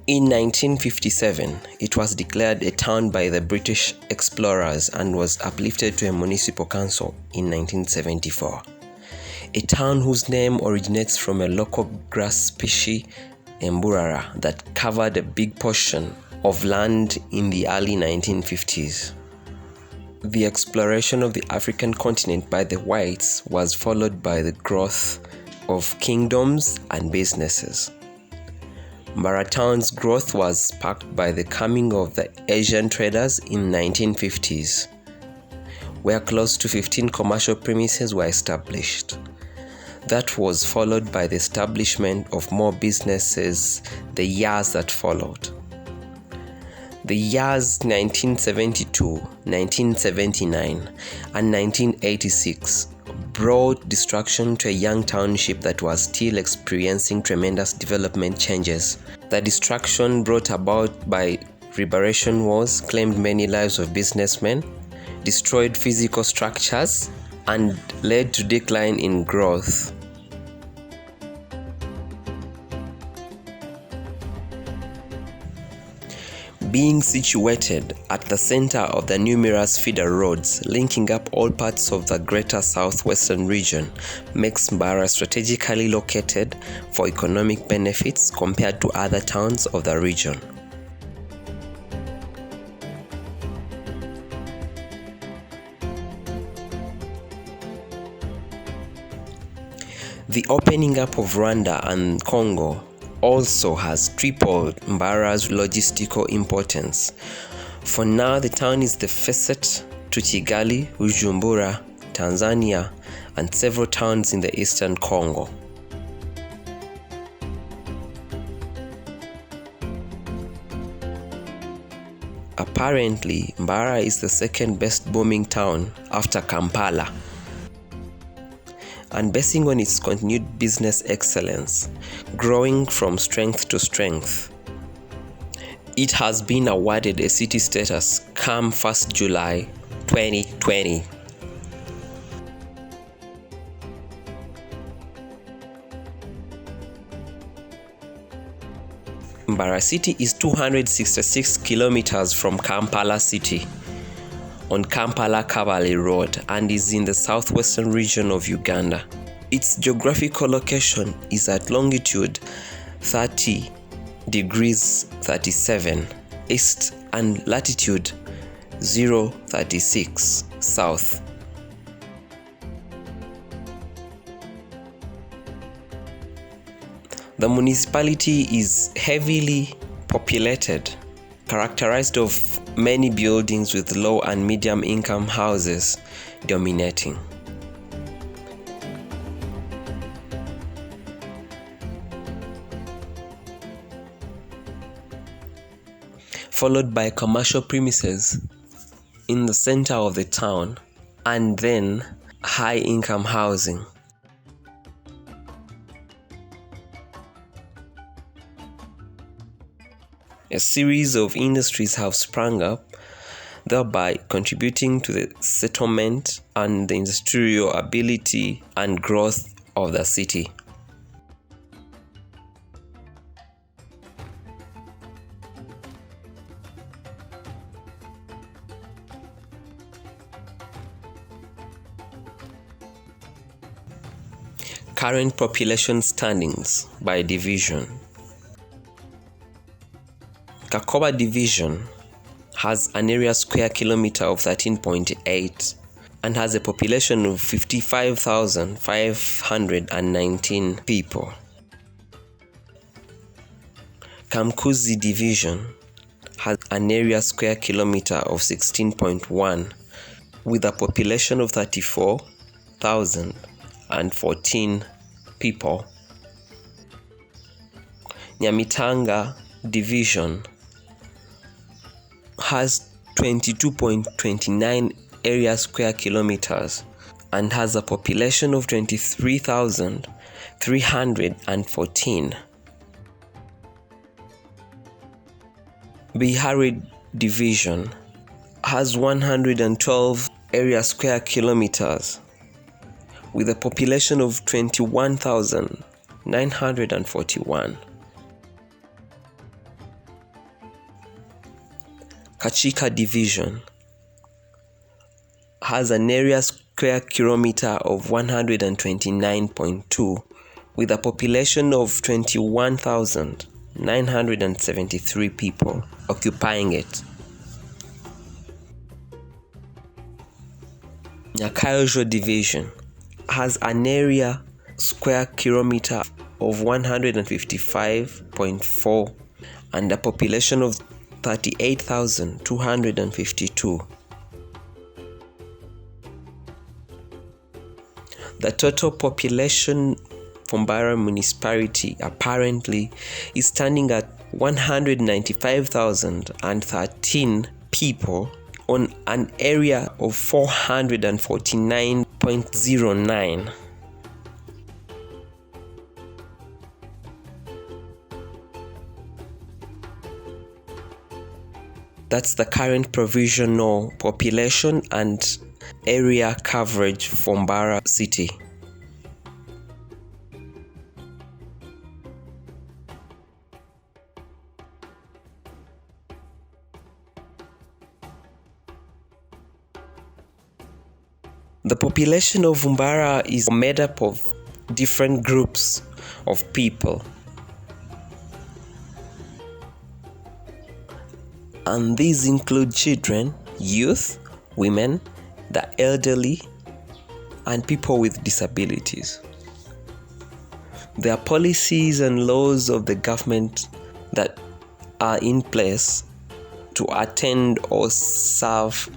In 1957, it was declared a town by the British explorers and was uplifted to a municipal council in 1974. A town whose name originates from a local grass species, Mbarara, that covered a big portion of land in the early 1950s. The exploration of the African continent by the whites was followed by the growth of kingdoms and businesses. Mbarara town's growth was sparked by the coming of the Asian traders in 1950s, where close to 15 commercial premises were established. That was followed by the establishment of more businesses the years that followed. The years 1972, 1979, and 1986 brought destruction to a young township that was still experiencing tremendous development changes. The destruction brought about by liberation wars claimed many lives of businessmen, destroyed physical structures, and led to decline in growth. Being situated at the center of the numerous feeder roads linking up all parts of the greater southwestern region makes Mbarara strategically located for economic benefits compared to other towns of the region. The opening up of Rwanda and Congo also has tripled Mbarara's logistical importance. For now, the town is the facet to Kigali, Bujumbura, Tanzania, and several towns in the eastern Congo. Apparently, Mbarara is the second best booming town after Kampala. And basing on its continued business excellence, growing from strength to strength, it has been awarded a city status come 1st July 2020. Mbarara City is 266 kilometers from Kampala City on Kampala-Kabale Road and is in the southwestern region of Uganda. Its geographical location is at longitude 30 degrees 37 east and latitude 036 south. The municipality is heavily populated, characterized of many buildings with low and medium income houses dominating. Followed by commercial premises in the center of the town, and then high income housing. A series of industries have sprung up, thereby contributing to the settlement and the industrial ability and growth of the city. Current population standings by division. Kakoba division has an area square kilometer of 13.8 and has a population of 55,519 people. Kamkuzi division has an area square kilometer of 16.1 with a population of 34,014 people. Nyamitanga division has 22.29 area square kilometers and has a population of 23,314. Bihari division has 112 area square kilometers with a population of 21,941. Kachika Division has an area square kilometer of 129.2 with a population of 21,973 people occupying it. Nyakayojo Division has an area square kilometer of 155.4 and a population of 38,252. The total population for Mbarara municipality apparently is standing at 195,013 people on an area of 449.09. That's the current provisional population and area coverage for Mbarara City. The population of Mbarara is made up of different groups of people. And these include children, youth, women, the elderly, and people with disabilities. There are policies and laws of the government that are in place to attend or serve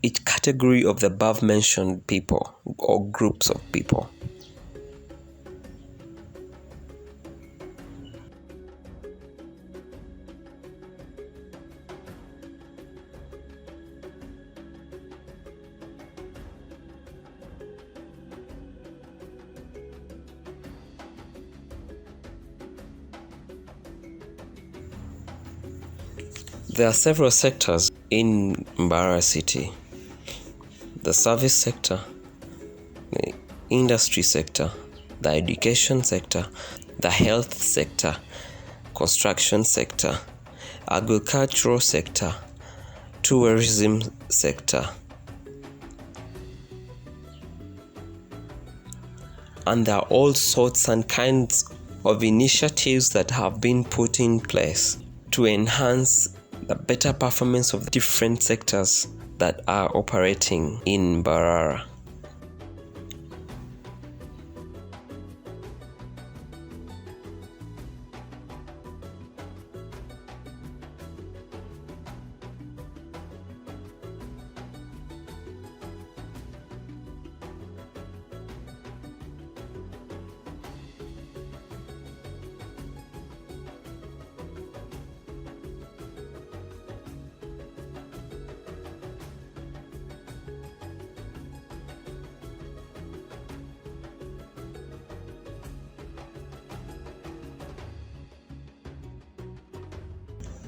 each category of the above mentioned people or groups of people. There are several sectors in Mbarara City: the service sector, the industry sector, the education sector, the health sector, construction sector, agricultural sector, tourism sector. And there are all sorts and kinds of initiatives that have been put in place to enhance the better performance of the different sectors that are operating in Mbarara.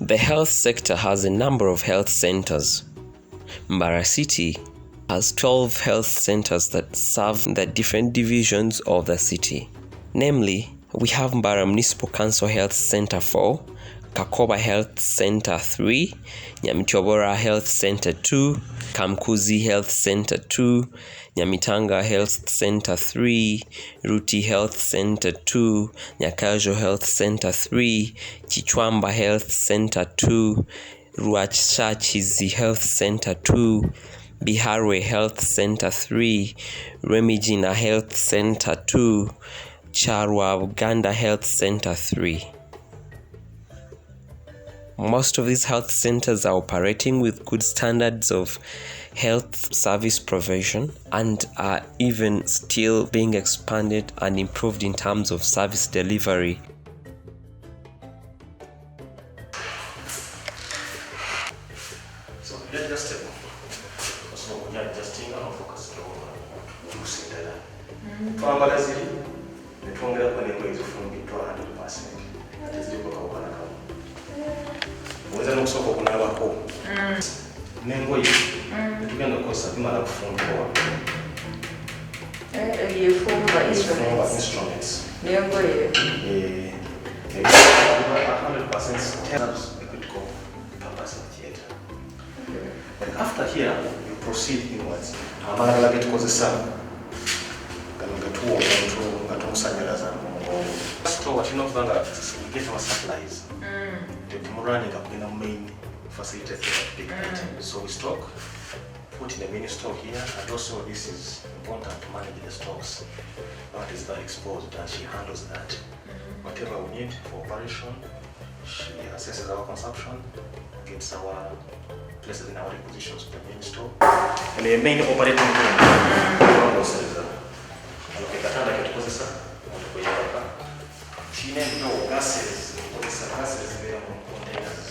The health sector has a number of health centers. Mbarara City has 12 health centers that serve the different divisions of the city. Namely, we have Mbarara Municipal Council Health Center 4, Kakoba Health Center 3, Nyamitobora Health Center 2, Kamkuzi Health Center 2, Nyamitanga Health Center 3, Ruti Health Center 2, Nyakayojo Health Center 3, Chichwamba Health Center 2, Ruachachizi Health Center 2, Biharwe Health Center 3, Remijina Health Center 2, Charwa Uganda Health Center 3. Most of these health centers are operating with good standards of health service provision and are even still being expanded and improved in terms of service delivery. So let's just step off. So we are adjusting our focus to Kusindala. Twambala ziri netwongera kwa neko ezifumbidwa 100%. Teziko kawana kamu. Mweza n'okusooka okunabako. N'engoye netugenda kukozesa bimala kufumbibwa. Yefumba Instruments. N'engoye. 100% critical purpose of theatre. tukozesa gano gatuwa omuntu nga tumusanyalaza mu mugongo. Store tulina okuba nga we get our supplies. Temurunninga kugenda mu main facility big item. So we stock, put in the mini stock here, and also this is important to manage the stocks. What is that exposed, and she handles that. Whatever we need for operation, she assesses our consumption, gets our places in our requisitions to the main store. And the main operating room, katanda ketukozesa okuyaka kirina ebiro gases okozesa gases zibeera mu containers.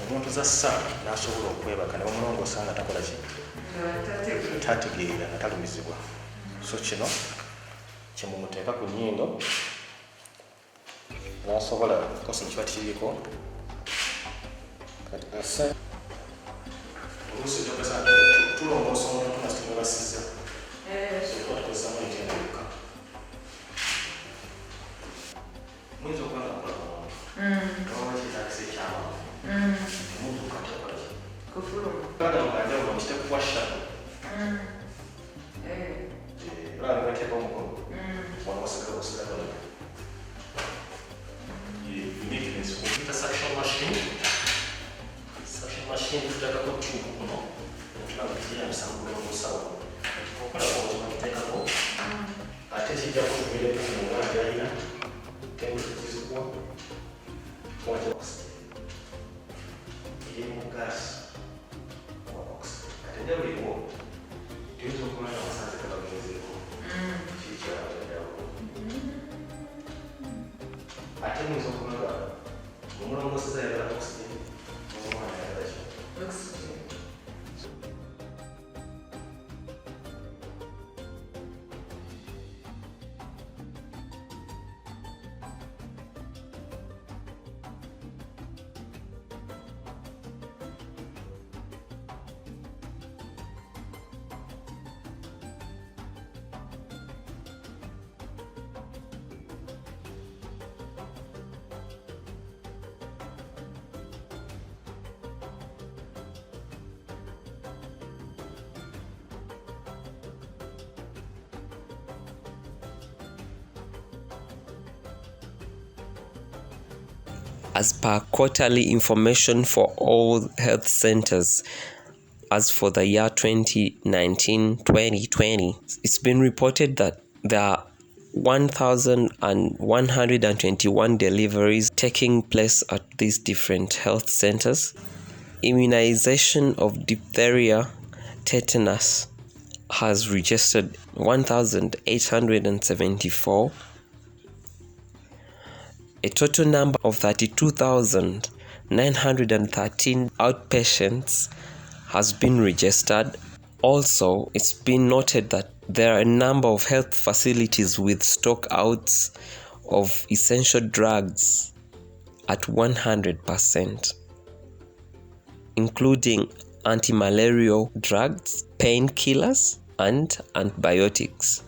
Omuntu zassa n'asobola okwebaka ne bamulongoosa nga takola ki tategeera nga talumizibwa. So kino kyemumuteeka ku nnyindo n'asobola kosa kiba kiriko kati asa oluusi topesa tulongoosa omuntu nga situmubasizza tukozesa muntu enduka muyinza okuba nga kola omuntu kitakisa ekyama omuntu katekola ki kufuluma nga njawulo mukiteekuwa shadow olaba ngateeka omukono wanawasika osigala uniqueness computer suction machine tutakako tube kuno otulaba kiyambisa kulongoosawo okola okiteekako ate kijja kutumireku munganda alina temutuzizibwa eri mu gas kati enjawulo eriwo tuyinza okuba nga amasanzi gabagenzeeko kikyawajawulo ate muyinza okuba nga omulongooseza yagala oxygen omwana yagala ki oxygen. 'As per quarterly information for all health centers, as for the year 2019-2020, it's been reported that there are 1,121 deliveries taking place at these different health centers. Immunization of diphtheria, tetanus has registered 1,874. A total number of 32,913 outpatients has been registered. Also, it's been noted that there are a number of health facilities with stockouts of essential drugs at 100%, including anti-malarial drugs, painkillers, and antibiotics.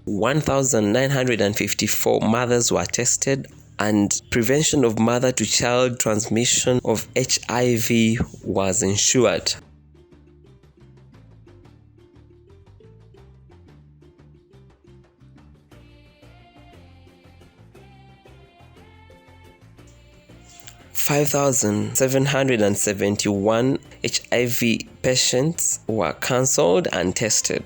(1,954) mothers were tested, and prevention of mother-to-child transmission of HIV was ensured. (5,771) HIV patients were cancelled and tested.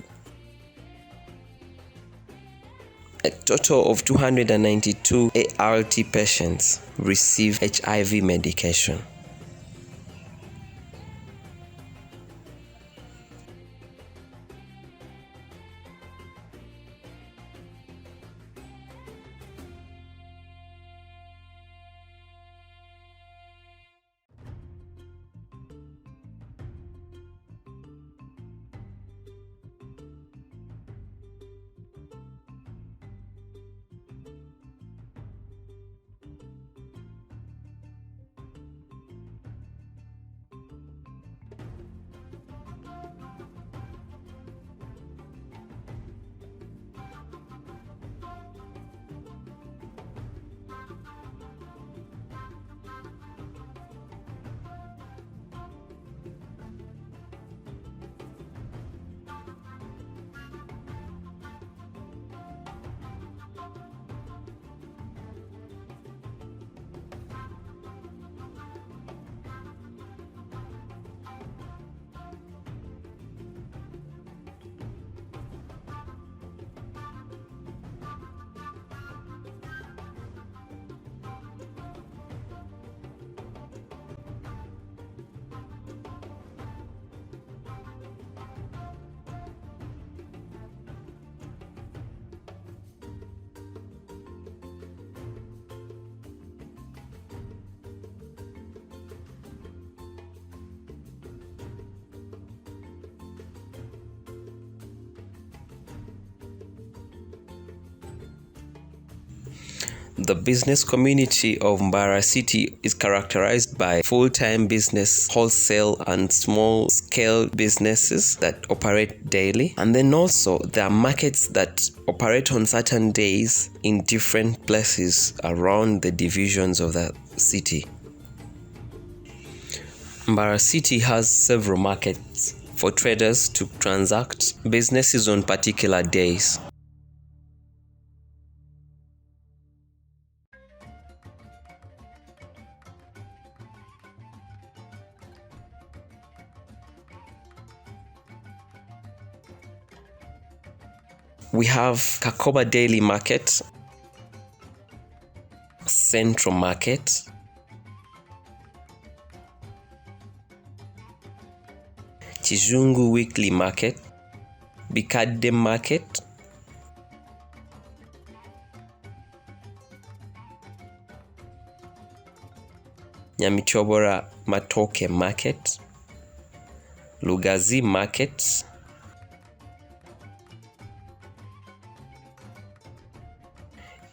A total of 292 ART patients received HIV medication. The business community of Mbarara City is characterized by full-time business, wholesale and small-scale businesses that operate daily. And then also there are markets that operate on certain days in different places around the divisions of the city. Mbarara City has several markets for traders to transact businesses on particular days. We have Kakoba Daily Market, Central Market, Chizungu Weekly Market, Bikade Market, Nyamichobora Matoke Market, Lugazi Market,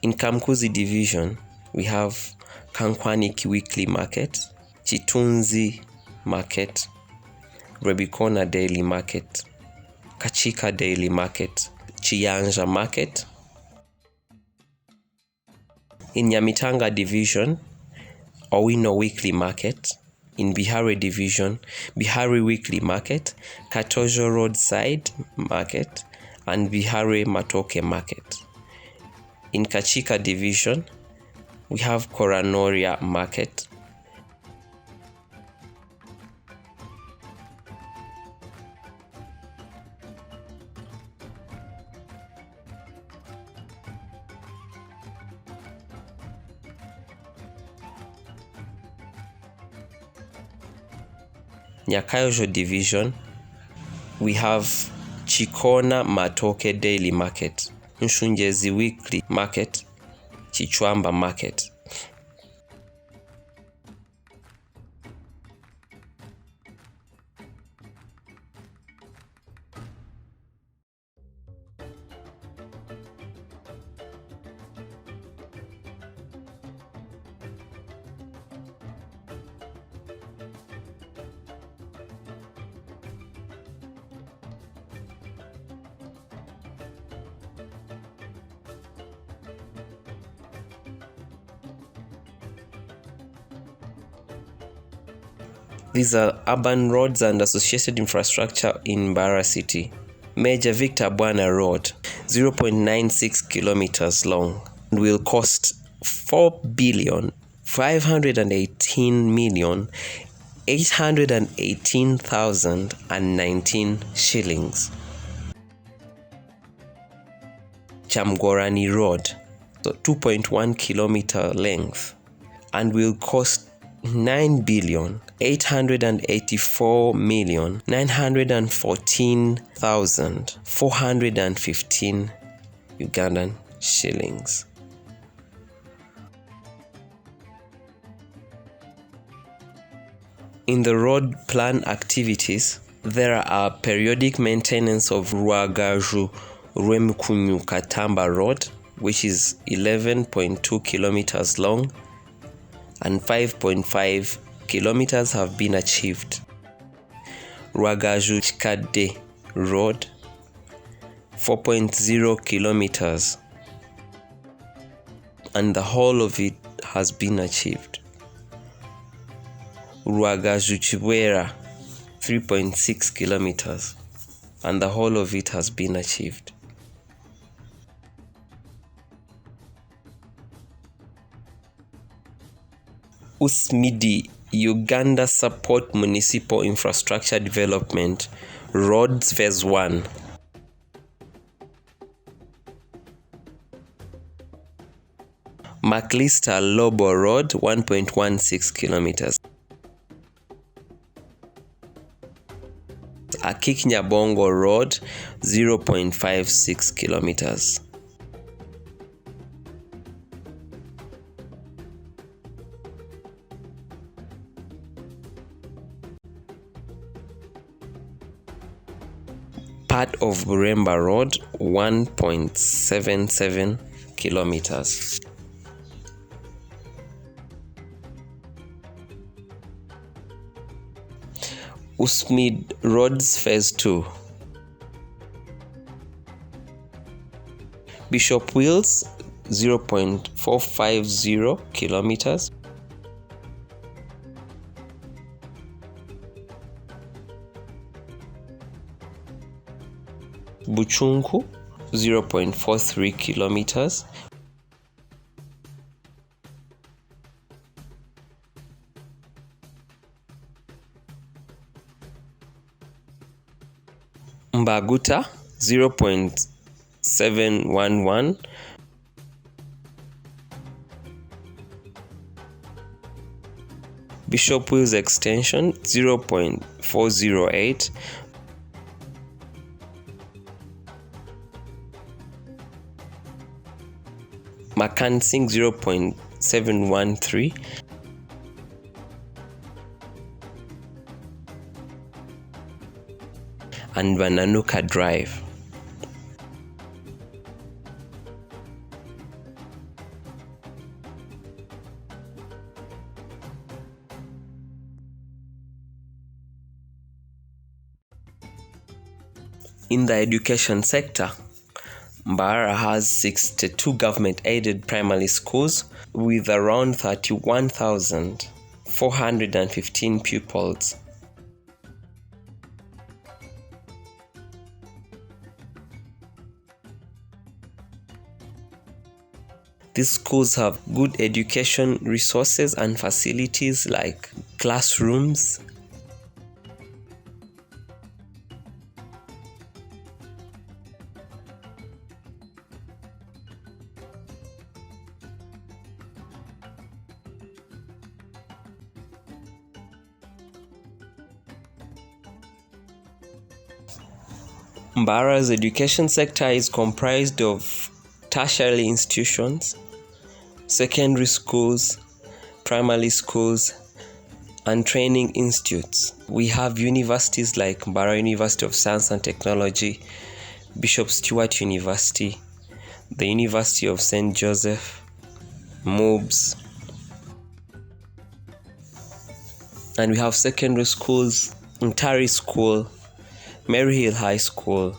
in Kamkuzi Division, we have Kankwaniki Weekly Market, Chitunzi Market, Rebikona Daily Market, Kachika Daily Market, Chiyanja Market. In Nyamitanga Division, Owino Weekly Market. In Bihari Division, Bihari Weekly Market, Katojo Roadside Market, and Bihari Matoke Market. In Kachika Division, we have Koranoria Market, Nyakayojo Division, we have Chikona Matoke Daily Market, Nshunjezi Weekly Market, Chichwamba Market. These are urban roads and associated infrastructure in Mbarara City. Major Victor Bwana Road, 0.96 kilometers long, and will cost 4,518,818,019 shillings. Chamgorani Road, so 2.1 kilometer length, and will cost 9,884,914,415 Ugandan shillings. In the road plan activities, there are periodic maintenance of Rwagaju Rwemikunyu Katamba Road, which is 11.2 kilometers long, and 5.5 kilometers have been achieved. Rwagaju Chikade Road, 4.0 kilometers, and the whole of it has been achieved. Rwagaju Chibwera, 3.6 kilometers, and the whole of it has been achieved. USMIDI, Uganda Support Municipal Infrastructure Development, Roads Phase 1. Maklista Lobo Road, 1.16 kilometers. Akiknyabongo Road, 0.56 kilometers. Part of Buremba Road, 1.77 kilometers. Usmid Roads Phase 2. Bishop Wills 0.450 kilometers. Buchunku 0.43 kilometers. Mbaguta 0.711. Bishop Wills Extension 0.408. Makansing 0.713. and Bananuka Drive. In the education sector, Mbarara has 62 government-aided primary schools with around 31,415 pupils. These schools have good education resources and facilities like classrooms, Mbarara's education sector is comprised of tertiary institutions, secondary schools, primary schools, and training institutes. We have universities like Mbarara University of Science and Technology, Bishop Stewart University, the University of St. Joseph, MOOBS, and we have secondary schools, Ntari School, Maryhill High School,